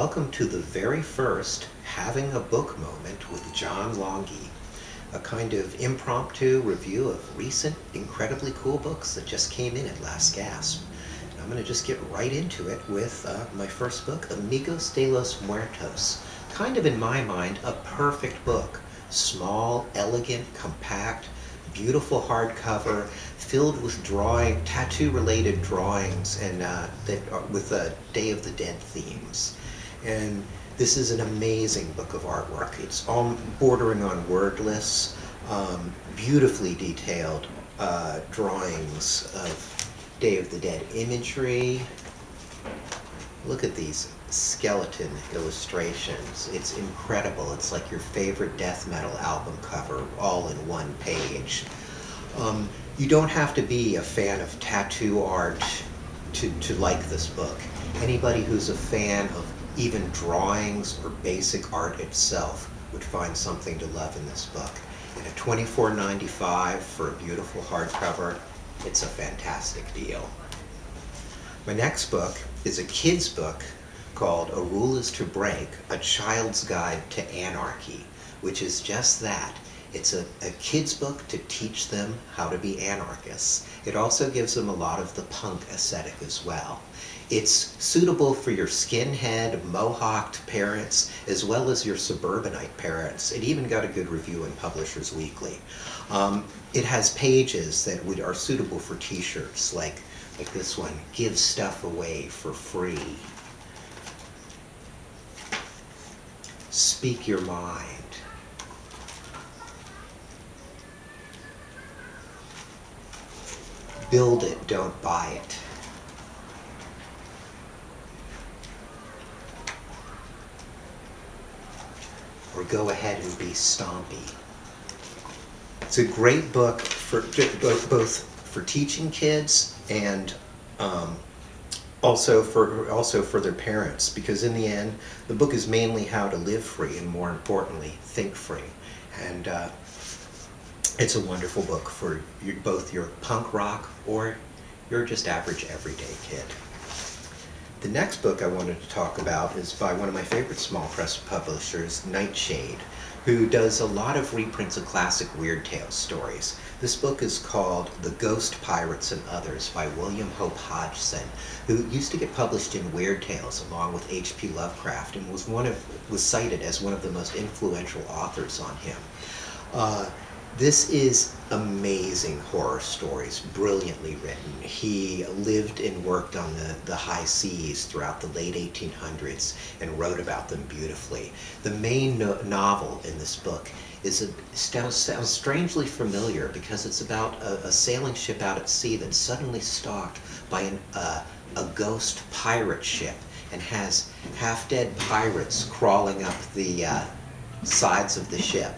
welcome to the very first Having a Book moment with Jon Longhi, a kind of impromptu review of recent, incredibly cool books that just came in at Last Gasp. And I'm going to just get right into it with my first book, Amigos de los Muertos. Kind of, in my mind, a perfect book. Small, elegant, compact, beautiful hardcover, filled with tattoo-related drawings, and with Day of the Dead themes. And this is an amazing book of artwork. It's all bordering on wordless, beautifully detailed drawings of Day of the Dead imagery. Look at these skeleton illustrations. It's incredible. It's like your favorite death metal album cover all in one page. You don't have to be a fan of tattoo art to like this book. Anybody who's a fan of even drawings or basic art itself would find something to love in this book. And at $24.95 for a beautiful hardcover, it's a fantastic deal. My next book is a kid's book called A Rule is to Break, A Child's Guide to Anarchy, which is just that. It's a kid's book to teach them how to be anarchists. It also gives them a lot of the punk aesthetic as well. It's suitable for your skinhead, mohawked parents, as well as your suburbanite parents. It even got a good review in Publishers Weekly. It has pages that are suitable for t-shirts, like this one, Give Stuff Away for Free. Speak Your Mind. Build it, don't buy it. Or go ahead and be stompy. It's a great book for both for teaching kids and also for their parents, because in the end, the book is mainly how to live free and, more importantly, think free. And it's a wonderful book for both your punk rock or your just average everyday kid. The next book I wanted to talk about is by one of my favorite small press publishers, Nightshade, who does a lot of reprints of classic Weird Tales stories. This book is called The Ghost Pirates and Others by William Hope Hodgson, who used to get published in Weird Tales along with H.P. Lovecraft and was cited as one of the most influential authors on him. This is amazing horror stories, brilliantly written. He lived and worked on the high seas throughout the late 1800s and wrote about them beautifully. The main novel in this book sounds strangely familiar because it's about a sailing ship out at sea that's suddenly stalked by a ghost pirate ship and has half-dead pirates crawling up the sides of the ship.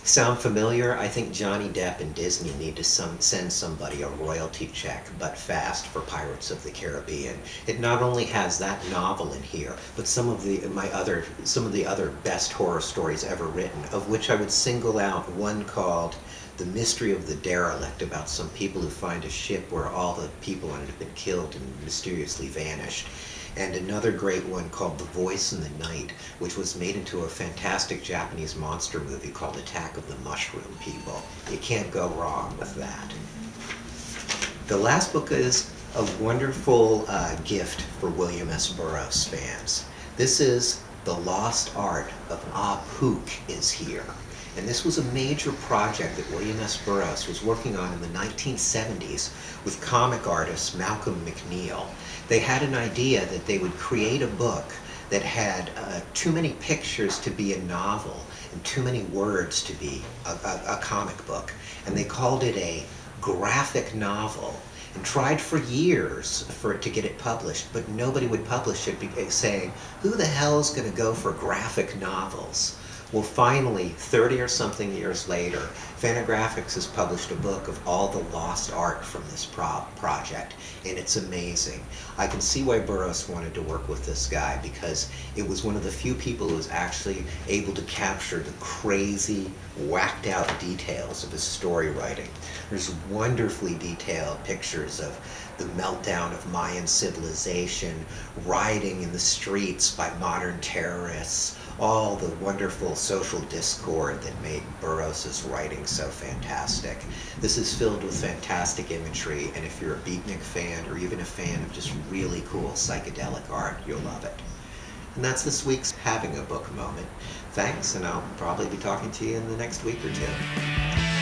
Sound familiar? I think Johnny Depp and Disney need to send somebody a royalty check, but fast, for Pirates of the Caribbean. It not only has that novel in here, but some of the other best horror stories ever written, of which I would single out one called The Mystery of the Derelict, about some people who find a ship where all the people on it have been killed and mysteriously vanished. And another great one called The Voice in the Night, which was made into a fantastic Japanese monster movie called Attack of the Mushroom People. You can't go wrong with that. The last book is a wonderful gift for William S. Burroughs fans. This is The Lost Art of Pook is Here. And this was a major project that William S. Burroughs was working on in the 1970s with comic artist Malcolm Mc Neill. They had an idea that they would create a book that had too many pictures to be a novel and too many words to be a comic book. And they called it a graphic novel and tried for years for it to get it published, but nobody would publish it saying, who the hell is going to go for graphic novels? Well, finally, 30 or something years later, Fantagraphics has published a book of all the lost art from this project, and it's amazing. I can see why Burroughs wanted to work with this guy, because it was one of the few people who was actually able to capture the crazy, whacked out details of his story writing. There's wonderfully detailed pictures of the meltdown of Mayan civilization, rioting in the streets by modern terrorists, all the wonderful social discord that made Burroughs' writing so fantastic. This is filled with fantastic imagery, and if you're a beatnik fan or even a fan of just really cool psychedelic art, you'll love it. And that's this week's Having a Book Moment. Thanks, and I'll probably be talking to you in the next week or two.